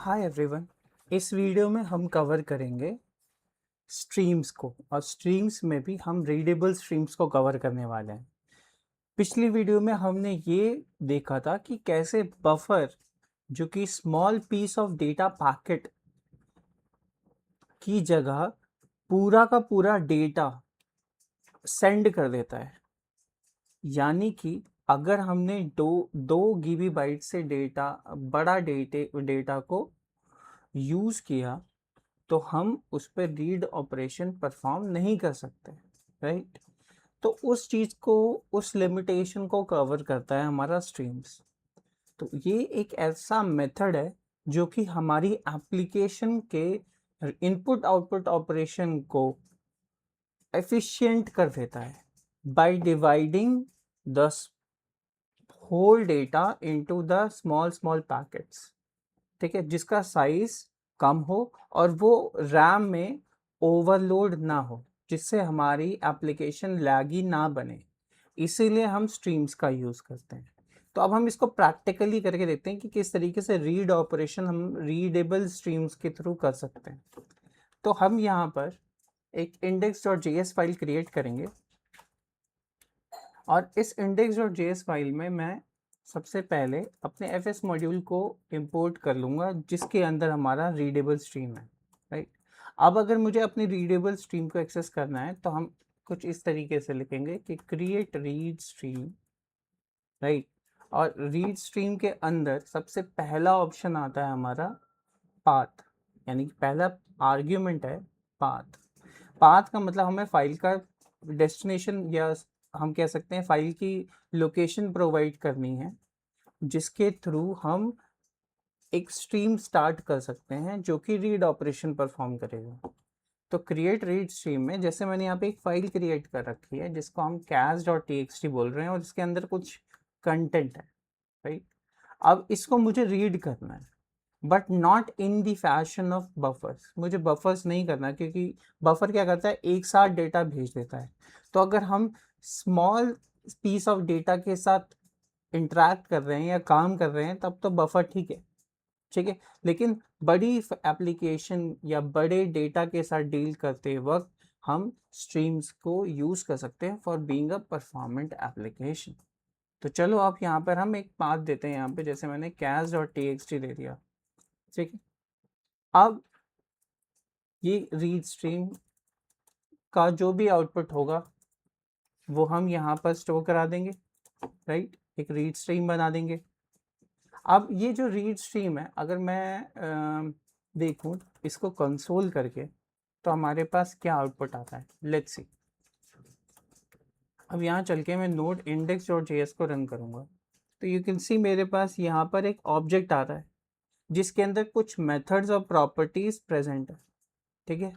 Hi everyone. इस video में हम कवर करेंगे स्ट्रीम्स को, और स्ट्रीम्स में भी हम रीडेबल स्ट्रीम्स को कवर करने वाले हैं। पिछली वीडियो में हमने ये देखा था कि कैसे बफर, जो कि small piece of data packet की जगह पूरा का पूरा डेटा सेंड कर देता है। यानी कि अगर हमने दो गीबी बाइट से बड़ा डेटा को यूज़ किया तो हम उस पर रीड ऑपरेशन परफॉर्म नहीं कर सकते, राइट। तो उस चीज़ को, उस लिमिटेशन को कवर करता है हमारा स्ट्रीम्स। तो ये एक ऐसा मेथड है जो कि हमारी एप्लीकेशन के इनपुट आउटपुट ऑपरेशन को एफिशिएंट कर देता है by dividing the whole data into the small small packets. ठीक है, जिसका साइज कम हो और वो रैम में ओवरलोड ना हो, जिससे हमारी एप्लीकेशन लैगी ना बने। इसीलिए हम स्ट्रीम्स का यूज़ करते हैं। तो अब हम इसको प्रैक्टिकली करके देखते हैं कि किस तरीके से रीड ऑपरेशन हम रीडेबल स्ट्रीम्स के थ्रू कर सकते हैं। तो हम यहाँ पर एक index.js फाइल क्रिएट करेंगे, और इस index.js फाइल में मैं सबसे पहले अपने fs मॉड्यूल को इंपोर्ट कर लूँगा, जिसके अंदर हमारा रीडेबल स्ट्रीम है, राइट। अब अगर मुझे अपनी रीडेबल स्ट्रीम को एक्सेस करना है तो हम कुछ इस तरीके से लिखेंगे कि क्रिएट रीड स्ट्रीम, राइट। और रीड स्ट्रीम के अंदर सबसे पहला ऑप्शन आता है हमारा पाथ, यानी कि पहला आर्ग्यूमेंट है पाथ। पाथ का मतलब हमें फाइल का डेस्टिनेशन, या हम कह सकते हैं फाइल की लोकेशन प्रोवाइड करनी है, जिसके थ्रू हम एक स्ट्रीम स्टार्ट कर सकते हैं जो कि रीड ऑपरेशन परफॉर्म करेगा। तो क्रिएट रीड स्ट्रीम में जैसे मैंने यहाँ पे एक फाइल क्रिएट कर रखी है जिसको हम cas.txt बोल रहे हैं, और इसके अंदर कुछ कंटेंट है, राइट। अब इसको मुझे रीड करना है, but not in the fashion of buffers. मुझे बफर्स नहीं करना, क्योंकि बफर क्या करता है, एक साथ डेटा भेज देता है। तो अगर हम स्मॉल पीस ऑफ डेटा के साथ इंटरेक्ट कर रहे हैं या काम कर रहे हैं तब तो बफर ठीक है, ठीक है। लेकिन बड़ी एप्लीकेशन या बड़े डेटा के साथ डील करते वक्त हम स्ट्रीम्स को यूज़ कर सकते हैं for being a performant application. तो चलो आप यहाँ पर हम एक पाथ देते हैं, यहाँ पे जैसे मैंने cas.txt दे दिया, ठीक है। अब ये रीड स्ट्रीम का जो भी आउटपुट होगा वो हम यहाँ पर स्टोर करा देंगे, राइट। एक रीड स्ट्रीम बना देंगे। अब ये जो रीड स्ट्रीम है, अगर मैं देखूँ इसको कंसोल करके, तो हमारे पास क्या आउटपुट आता है, लेट्स सी। अब यहाँ चल के मैं नोड index.js को रन करूँगा, तो यू कैन सी मेरे पास यहाँ पर एक ऑब्जेक्ट आ रहा है जिसके अंदर कुछ मेथड्स और प्रॉपर्टीज प्रेजेंट है, ठीक है।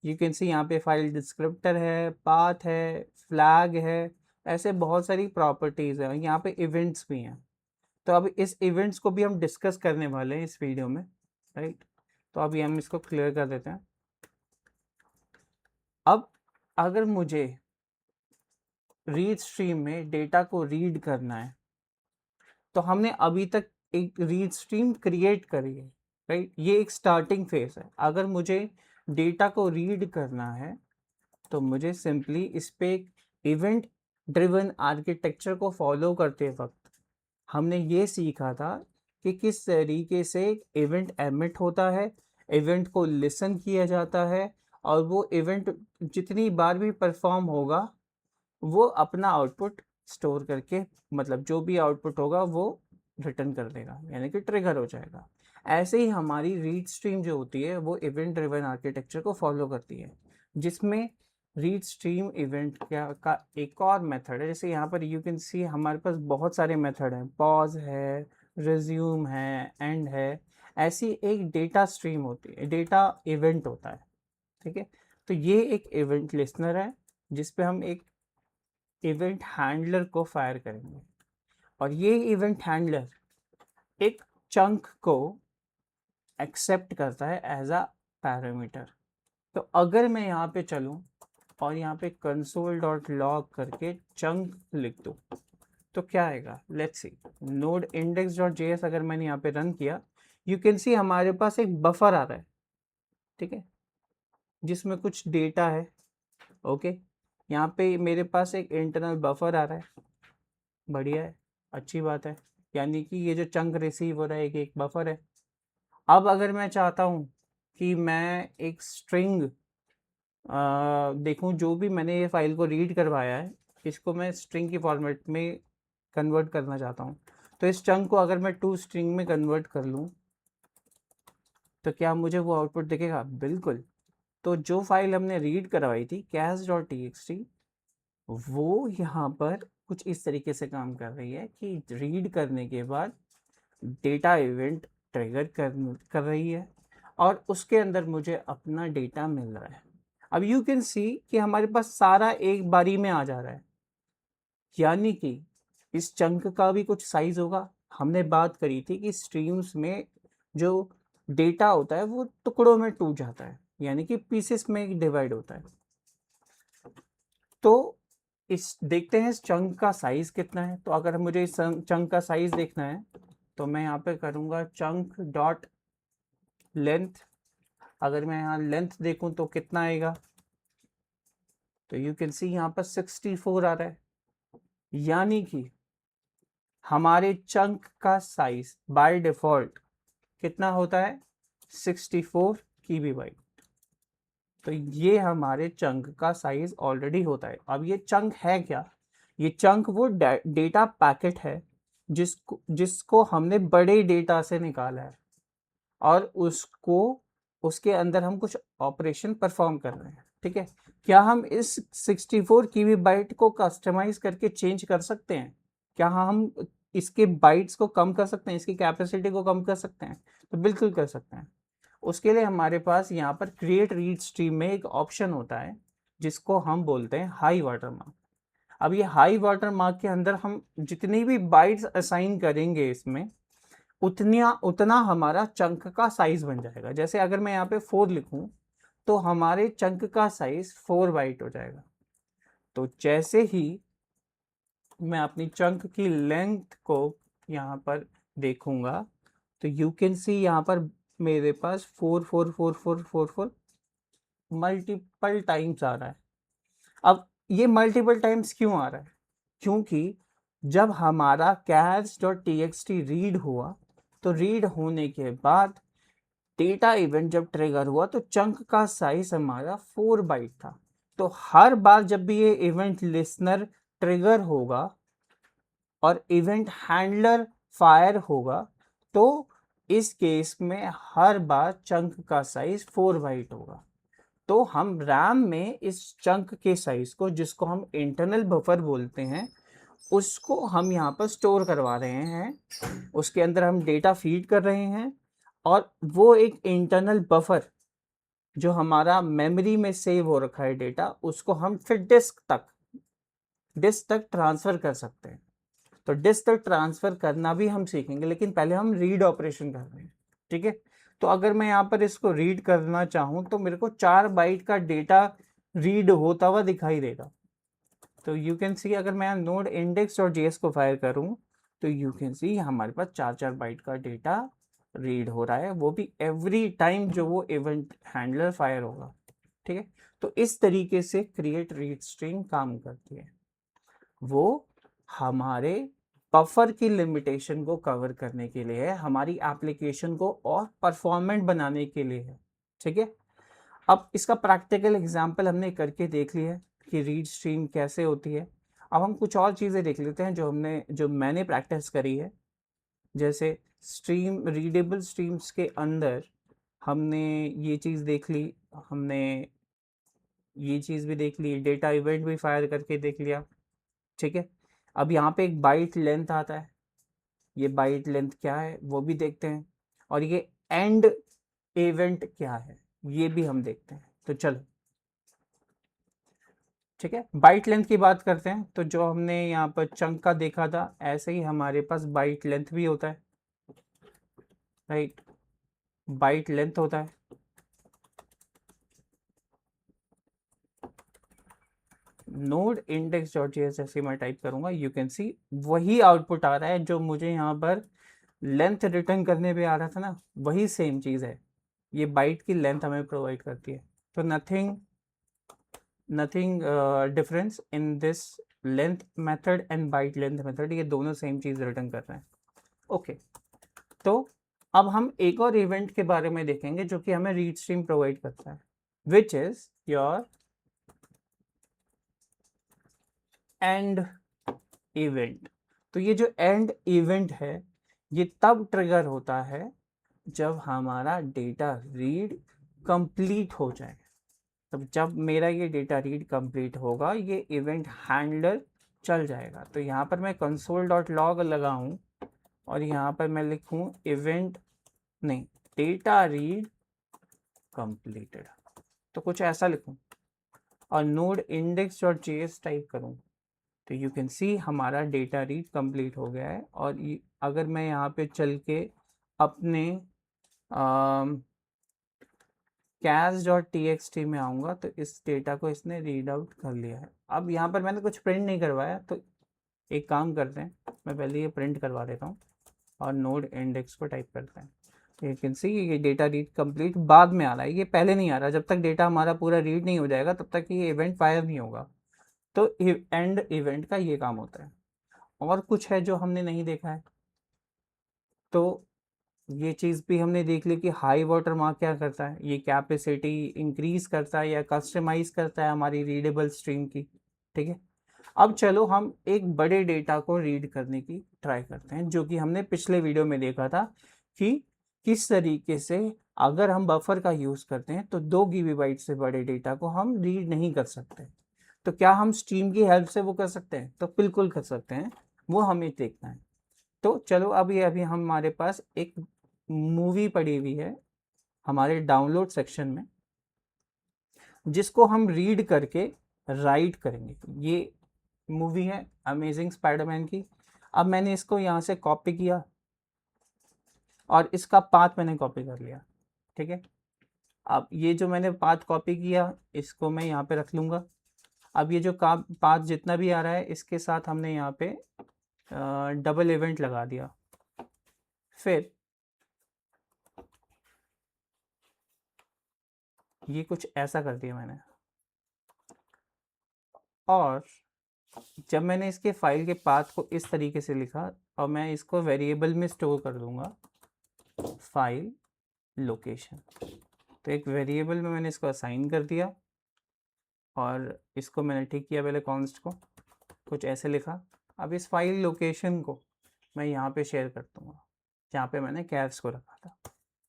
यू कैन सी यहाँ पे फाइल डिस्क्रिप्टर है, पाथ है, फ्लैग है, ऐसे बहुत सारी प्रॉपर्टीज है। यहाँ पे इवेंट्स भी हैं। तो अब इस इवेंट्स को भी हम डिस्कस करने वाले हैं इस वीडियो में, राइट। तो अभी हम इसको क्लियर कर देते हैं। अब अगर मुझे रीड स्ट्रीम में डेटा को रीड करना है, तो हमने अभी तक एक रीड स्ट्रीम क्रिएट करी है, राइट। ये एक स्टार्टिंग फेज है। अगर मुझे डेटा को रीड करना है तो मुझे सिंपली इस पे एक इवेंट ड्रिवन आर्किटेक्चर को फॉलो करते वक्त हमने ये सीखा था कि किस तरीके से इवेंट एमिट होता है, इवेंट को लिसन किया जाता है, और वो इवेंट जितनी बार भी परफॉर्म होगा वो अपना आउटपुट स्टोर करके, मतलब जो भी आउटपुट होगा वो रिटर्न कर देगा, यानी कि ट्रिगर हो जाएगा। ऐसे ही हमारी रीड स्ट्रीम जो होती है वो इवेंट ड्रिवन आर्किटेक्चर को फॉलो करती है, जिसमें रीड स्ट्रीम इवेंट का एक और मेथड है। जैसे यहाँ पर यू कैन सी हमारे पास बहुत सारे मेथड हैं, पॉज है, रिज्यूम है, एंड है। ऐसी एक डेटा स्ट्रीम होती है, डेटा इवेंट होता है, ठीक है। तो ये एक इवेंट लिसनर है जिस पे हम एक इवेंट हैंडलर को फायर करेंगे, और ये इवेंट हैंडलर एक चंक को एक्सेप्ट करता है एज अ पैरामीटर। तो अगर मैं यहाँ पे चलूँ और यहाँ पे console.log करके चंक लिख दूँ तो क्या आएगा, लेट्स सी। नोड index.js अगर मैंने यहाँ पे रन किया, यू कैन सी हमारे पास एक बफर आ रहा है, ठीक है, जिसमें कुछ डेटा है। ओके, यहाँ पे मेरे पास एक इंटरनल बफर आ रहा है, बढ़िया है, अच्छी बात है। यानी कि ये जो चंक रिसीव हो रहा है एक बफर है। अब अगर मैं चाहता हूँ कि मैं एक स्ट्रिंग देखूँ, जो भी मैंने ये फाइल को रीड करवाया है इसको मैं स्ट्रिंग की फॉर्मेट में कन्वर्ट करना चाहता हूँ, तो इस चंक को अगर मैं टू स्ट्रिंग में कन्वर्ट कर लूँ तो क्या मुझे वो आउटपुट दिखेगा? बिल्कुल। तो जो फाइल हमने रीड करवाई थी cas.txt, वो यहाँ पर कुछ इस तरीके से काम कर रही है कि रीड करने के बाद डेटा इवेंट ट्रिगर कर रही है और उसके अंदर मुझे अपना डेटा मिल रहा है। अब यू कैन सी कि हमारे पास सारा एक बारी में आ जा रहा है, यानी कि इस चंक का भी कुछ साइज होगा। हमने बात करी थी कि स्ट्रीम्स में जो डेटा होता है वो टुकड़ों में टूट जाता है, यानी कि पीसेस में डिवाइड होता है। तो इस देखते हैं इस चंक का साइज कितना है। तो अगर मुझे इस चंक का साइज देखना है तो मैं यहाँ पे करूँगा चंक डॉट लेंथ। अगर मैं यहाँ लेंथ देखूँ तो कितना आएगा, तो यू कैन सी यहाँ पर 64 आ रहा है, यानी कि हमारे चंक का साइज बाय डिफॉल्ट कितना होता है? 64 KB। तो ये हमारे चंक का साइज ऑलरेडी होता है। अब ये चंक है क्या? ये चंक वो डेटा पैकेट है जिसको हमने बड़े डेटा से निकाला है और उसको उसके अंदर हम कुछ ऑपरेशन परफॉर्म कर रहे हैं, ठीक है। क्या हम इस 64 KB को कस्टमाइज करके चेंज कर सकते हैं? क्या हम इसके बाइट्स को कम कर सकते हैं, इसकी कैपेसिटी को कम कर सकते हैं? तो बिल्कुल कर सकते हैं। उसके लिए हमारे पास यहाँ पर क्रिएट रीड स्ट्रीम में एक ऑप्शन होता है जिसको हम बोलते हैं हाई वाटर मार्क। अब ये हाई वाटर मार्क के अंदर हम जितनी भी बाइट्स असाइन करेंगे इसमें उतना हमारा चंक का साइज बन जाएगा। जैसे अगर मैं यहाँ पे 4 लिखूं तो हमारे चंक का साइज 4 बाइट हो जाएगा। तो जैसे ही मैं अपनी चंक की लेंथ को यहाँ पर देखूंगा तो यू कैन सी यहाँ पर मेरे पास 4 मल्टीपल टाइम्स आ रहा है। अब ये मल्टीपल टाइम्स क्यों आ रहा है? क्योंकि जब हमारा cas.txt रीड हुआ तो रीड होने के बाद डेटा इवेंट जब ट्रिगर हुआ तो चंक का साइज हमारा 4 बाइट था। तो हर बार जब भी ये इवेंट लिसनर ट्रिगर होगा और इवेंट हैंडलर फायर होगा तो इस केस में हर बार चंक का साइज 4 बाइट होगा। तो हम रैम में इस चंक के साइज को, जिसको हम इंटरनल बफर बोलते हैं, उसको हम यहाँ पर स्टोर करवा रहे हैं। उसके अंदर हम डेटा फीड कर रहे हैं और वो एक इंटरनल बफर जो हमारा मेमोरी में सेव हो रखा है डेटा, उसको हम फिर डिस्क तक ट्रांसफर कर सकते हैं। तो डिस्क तक ट्रांसफर करना भी हम सीखेंगे, लेकिन पहले हम रीड ऑपरेशन कर रहे हैं, ठीक है। तो अगर मैं यहाँ पर इसको रीड करना चाहूँ तो मेरे को 4 बाइट का डेटा रीड होता हुआ दिखाई देगा। तो यू कैन सी अगर मैं नोड इंडेक्स और जेएस को फायर करूँ तो यू कैन सी हमारे पास 4 बाइट का डेटा रीड हो रहा है, वो भी एवरी टाइम जो वो इवेंट हैंडलर फायर होगा, ठीक है। तो इस तरीके से क्रिएट रीड स्ट्रिंग काम करती है। वो हमारे बफर की लिमिटेशन को कवर करने के लिए है, हमारी एप्लीकेशन को और परफॉर्मेंट बनाने के लिए है, ठीक है। अब इसका प्रैक्टिकल एग्जांपल हमने करके देख लिया है कि रीड स्ट्रीम कैसे होती है। अब हम कुछ और चीज़ें देख लेते हैं जो मैंने प्रैक्टिस करी है। जैसे रीडेबल स्ट्रीम्स के अंदर हमने ये चीज़ देख ली, हमने ये चीज़ भी देख ली, डेटा इवेंट भी फायर करके देख लिया, ठीक है। अब यहाँ पे एक बाइट लेंथ आता है, ये बाइट लेंथ क्या है वो भी देखते हैं, और ये एंड इवेंट क्या है ये भी हम देखते हैं। तो चलो, ठीक है, बाइट लेंथ की बात करते हैं। तो जो हमने यहाँ पर चंक का देखा था, ऐसे ही हमारे पास बाइट लेंथ भी होता है, राइट। बाइट लेंथ होता है, नोड इंडेक्स डॉट जेएस ऐसे मैं टाइप करूंगा, यू कैन सी वही आउटपुट आ रहा है जो मुझे यहाँ पर लेंथ रिटर्न करने पे आ रहा था ना, वही सेम चीज़ है, ये बाइट की लेंथ हमें प्रोवाइड करती है। तो nothing difference in this length method and byte length method, ये दोनों सेम चीज़ रिटर्न कर रहे हैं। ओके, तो अब हम एक और इवेंट के बारे में देखेंगे जो कि हमें रीड स्ट्रीम प्रोवाइड करता है, which is your and event. तो ये जो एंड इवेंट है ये तब ट्रिगर होता है जब हमारा डेटा रीड कंप्लीट हो जाए। तब जब मेरा ये डेटा रीड कंप्लीट होगा ये इवेंट हैंडलर चल जाएगा। तो यहाँ पर मैं console.log लगाऊं और यहाँ पर मैं लिखूं इवेंट नहीं, डेटा रीड कंप्लीटेड, तो कुछ ऐसा लिखूं और नोड index.js टाइप करूं, तो यू कैन सी हमारा डेटा रीड कंप्लीट हो गया है। और अगर मैं यहाँ पे चल के अपने cas.txt में आऊँगा तो इस डेटा को इसने रीड आउट कर लिया है। अब यहाँ पर मैंने कुछ प्रिंट नहीं करवाया, तो एक काम करते हैं, मैं पहले ये प्रिंट करवा देता हूँ और नोड इंडेक्स को टाइप करते हैं। यू कैन सी ये डेटा रीड कंप्लीट बाद में आ रहा है, ये पहले नहीं आ रहा। जब तक डेटा हमारा पूरा रीड नहीं हो जाएगा तब तक ये इवेंट फायर नहीं होगा। तो एंड इवेंट का ये काम होता है। और कुछ है जो हमने नहीं देखा है, तो ये चीज़ भी हमने देख ली कि हाई वाटर मार्क क्या करता है, ये कैपेसिटी इंक्रीज करता है या कस्टमाइज करता है हमारी रीडेबल स्ट्रीम की। ठीक है, अब चलो हम एक बड़े डेटा को रीड करने की ट्राई करते हैं, जो कि हमने पिछले वीडियो में देखा था कि किस तरीके से अगर हम बफर का यूज़ करते हैं तो 2 GB से बड़े डेटा को हम रीड नहीं कर सकते। तो क्या हम स्ट्रीम की हेल्प से वो कर सकते हैं? तो बिल्कुल कर सकते हैं, वो हमें देखना है। तो चलो अभी हमारे पास एक मूवी पड़ी हुई है हमारे डाउनलोड सेक्शन में, जिसको हम रीड करके राइट करेंगे। ये मूवी है अमेजिंग स्पाइडरमैन की। अब मैंने इसको यहाँ से कॉपी किया और इसका पाथ मैंने कॉपी कर लिया। ठीक है, अब ये जो मैंने पाथ कॉपी किया इसको मैं यहाँ पे रख लूँगा। अब ये जो पाथ जितना भी आ रहा है इसके साथ हमने यहाँ पे डबल इवेंट लगा दिया। फिर ये कुछ ऐसा कर दिया मैंने, और जब मैंने इसके फाइल के पाथ को इस तरीके से लिखा और मैं इसको वेरिएबल में स्टोर कर दूंगा, फाइल लोकेशन। तो एक वेरिएबल में मैंने इसको असाइन कर दिया और इसको मैंने ठीक किया, पहले कॉन्स्ट को कुछ ऐसे लिखा। अब इस फाइल लोकेशन को मैं यहाँ पे शेयर कर दूँगा जहाँ पे मैंने कैप्स को रखा था,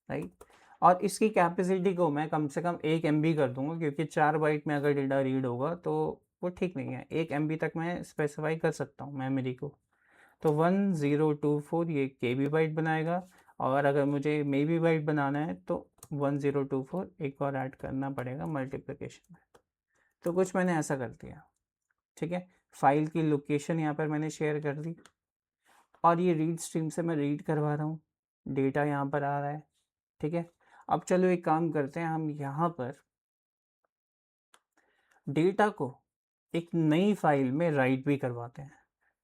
राइट। और इसकी कैपेसिटी को मैं कम से कम 1 MB कर दूंगा, क्योंकि 4 बाइट में अगर डेटा रीड होगा तो वो ठीक नहीं है। 1 MB तक मैं स्पेसिफाई कर सकता हूँ मेमोरी को। तो 1024 ये KB बाइट बनाएगा, और अगर मुझे मेबी बाइट बनाना है तो 1024 एक और ऐड करना पड़ेगा मल्टीप्लिकेशन में। तो कुछ मैंने ऐसा कर दिया। ठीक है, फाइल की लोकेशन यहाँ पर मैंने शेयर कर दी और ये रीड स्ट्रीम से मैं रीड करवा रहा हूँ, डेटा यहाँ पर आ रहा है। ठीक है, अब चलो एक काम करते हैं, हम यहाँ पर डेटा को एक नई फाइल में राइट भी करवाते हैं।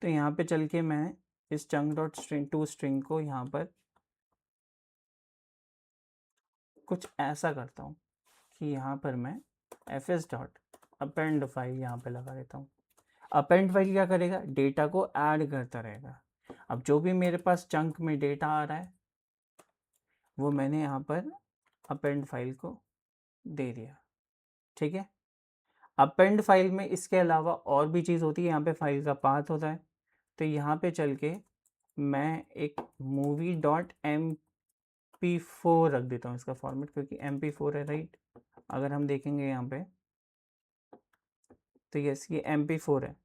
तो यहाँ पे चल के मैं इस chunk.string को यहाँ पर कुछ ऐसा करता हूँ कि यहाँ पर मैं fs.append फाइल यहाँ पे लगा देता हूँ। अपेंड फाइल क्या करेगा, डेटा को ऐड करता रहेगा। अब जो भी मेरे पास चंक में डेटा आ रहा है वो मैंने यहाँ पर अपेंड फाइल को दे दिया। ठीक है, अपेंड फाइल में इसके अलावा और भी चीज़ होती है, यहाँ पे फाइल का पाथ होता है। तो यहाँ पे चल के मैं एक movie.mp4 रख देता हूँ इसका फॉर्मेट, क्योंकि mp4 है, राइट। अगर हम देखेंगे यहाँ पे तो यस ये mp4 है।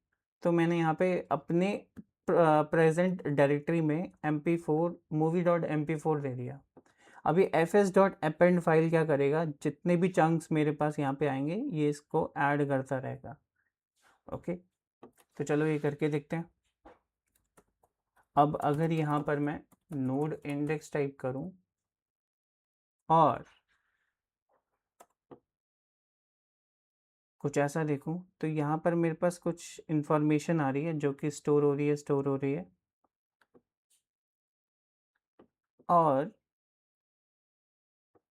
तो मैंने यहाँ पे अपने प्रेजेंट डायरेक्टरी में mp4 movie.mp4 दे दिया। अभी fs.append फाइल क्या करेगा, जितने भी चंक्स मेरे पास यहाँ पे आएंगे ये इसको ऐड करता रहेगा। ओके, तो चलो ये करके देखते हैं। अब अगर यहाँ पर मैं नोड इंडेक्स टाइप करूँ और कुछ ऐसा देखूँ, तो यहाँ पर मेरे पास कुछ इन्फॉर्मेशन आ रही है जो कि स्टोर हो रही है। और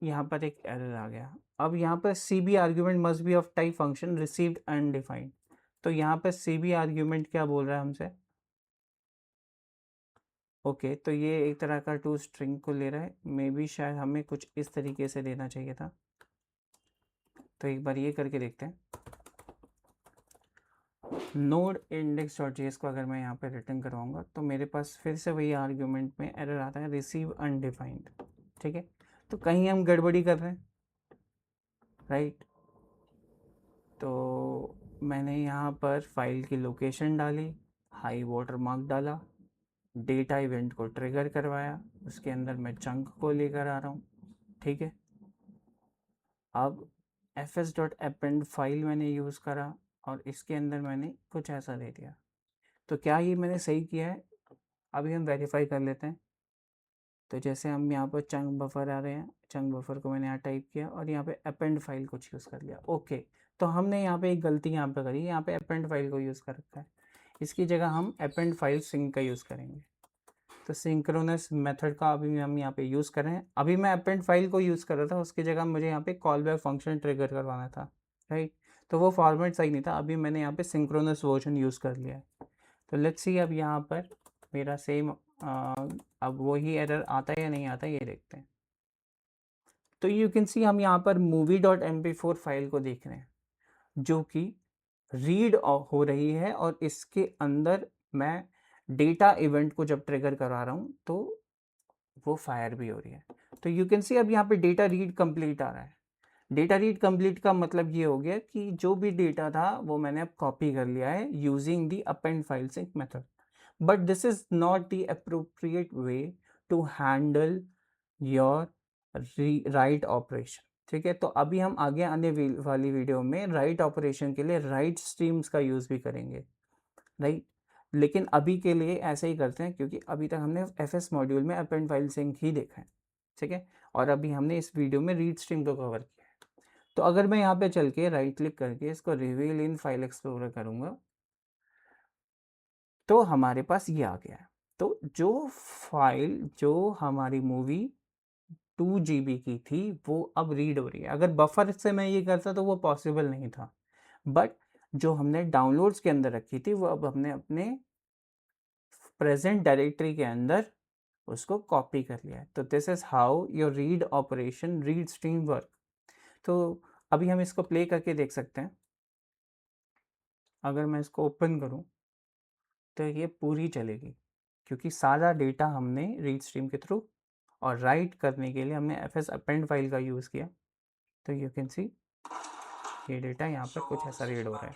यहाँ पर एक एरर आ गया। अब यहाँ पर C B argument must be of type function received undefined. तो यहाँ पर सी बी आर्ग्यूमेंट क्या बोल रहा है हमसे? ओके, तो ये एक तरह का टू स्ट्रिंग को ले रहा है। मे बी शायद हमें कुछ इस तरीके से देना चाहिए था। तो एक बार ये करके देखते हैं। नोड इंडेक्स डॉट जेएस को अगर मैं यहाँ पे रिटर्न करवाऊंगा तो मेरे पास फिर से वही आर्ग्यूमेंट में एरर आता है, रिसीव अनडिफाइंड। ठीक है, तो कहीं हम गड़बड़ी कर रहे हैं, राइट? तो मैंने यहाँ पर फाइल की लोकेशन डाली, हाई वाटर मार्क डाला, डेटा इवेंट को ट्रिगर करवाया, उसके अंदर मैं चंक को लेकर आ रहा हूँ। ठीक है, अब fs.append फाइल मैंने यूज़ करा और इसके अंदर मैंने कुछ ऐसा दे दिया। तो क्या ये मैंने सही किया है? अभी हम वेरीफाई कर लेते हैं। तो जैसे हम यहाँ पर चंक बफर आ रहे हैं, चंक बफर को मैंने यहाँ टाइप किया और यहाँ पे अपेंड फाइल कुछ यूज़ कर लिया। ओके, तो हमने यहाँ पे एक गलती यहाँ पे करी, यहाँ पे अपेंड फाइल को यूज़ कर रखा है। इसकी जगह हम अपेंड फाइल सिंक का यूज़ करेंगे। तो सिंक्रोनस मेथड का अभी हम यहाँ पे यूज़ कर रहे हैं। अभी मैं अपेंड फाइल को यूज़ कर रहा था, उसकी जगह मुझे यहाँ पे कॉल बैक फंक्शन ट्रिगर करवाना था, राइट? तो वो फॉर्मेट सही नहीं था। अभी मैंने यहाँ पे सिंक्रोनस वर्जन यूज़ कर लिया है। तो लेट्स सी अब यहाँ पर मेरा सेम अब वही एरर आता है या नहीं आता, ये देखते हैं। तो यू कैन सी हम यहाँ पर movie.mp4 फाइल को देख रहे हैं जो कि रीड हो रही है और इसके अंदर मैं डेटा इवेंट को जब ट्रिगर करा रहा हूँ तो वो फायर भी हो रही है। तो यू कैन सी अब यहाँ पे डेटा रीड कंप्लीट आ रहा है। डेटा रीड कंप्लीट का मतलब ये हो गया कि जो भी डेटा था वो मैंने अब कॉपी कर लिया है using the append file sync method. But this is not the appropriate way to handle your write operation. ठीक है, तो अभी हम आगे आने वाली वीडियो में राइट ऑपरेशन के लिए राइट स्ट्रीम्स का यूज़ भी करेंगे, राइट? लेकिन अभी के लिए ऐसे ही करते हैं क्योंकि अभी तक हमने एफएस मॉड्यूल में अपेंड फाइल सिंक ही देखा है। ठीक है, और अभी हमने इस वीडियो में रीड स्ट्रीम को कवर किया है। तो अगर मैं यहाँ पे चल के राइट क्लिक करके इसको रिवील इन फाइल एक्सप्लोरर करूँगा तो हमारे पास ये आ गया है। तो जो फाइल जो हमारी मूवी 2 GB की थी वो अब रीड हो रही है। अगर बफर से मैं ये करता तो वो पॉसिबल नहीं था, बट जो हमने डाउनलोड्स के अंदर रखी थी वो अब हमने अपने प्रेजेंट डायरेक्टरी के अंदर उसको कॉपी कर लिया है। तो this is how your read operation read stream work. तो अभी हम इसको प्ले करके देख सकते हैं। अगर मैं इसको ओपन करूं तो ये पूरी चलेगी क्योंकि सारा डेटा हमने रीड स्ट्रीम के थ्रू और राइट करने के लिए हमने एफएस अपेंड फाइल का यूज़ किया। तो यू कैन सी ये डेटा यहाँ पर कुछ ऐसा रीड हो रहा है।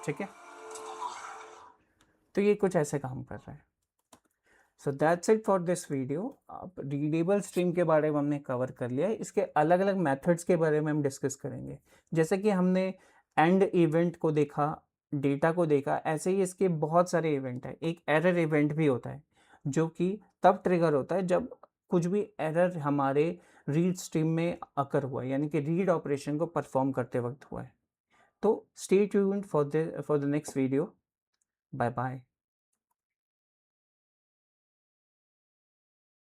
ठीक है, तो ये कुछ ऐसे काम कर रहा है। So that's it for this video. अब रीडेबल स्ट्रीम के बारे में हमने कवर कर लिया है। इसके अलग अलग मेथड्स के बारे में हम डिस्कस करेंगे। जैसे कि हमने एंड इवेंट को देखा, डेटा को देखा, ऐसे ही इसके बहुत सारे इवेंट है। एक एरर इवेंट भी होता है जो कि तब ट्रिगर होता है जब कुछ भी एरर हमारे रीड स्ट्रीम में अकर हुआ है, यानी कि रीड ऑपरेशन को परफॉर्म करते वक्त हुआ है। तो stay tuned for the next video. Bye bye.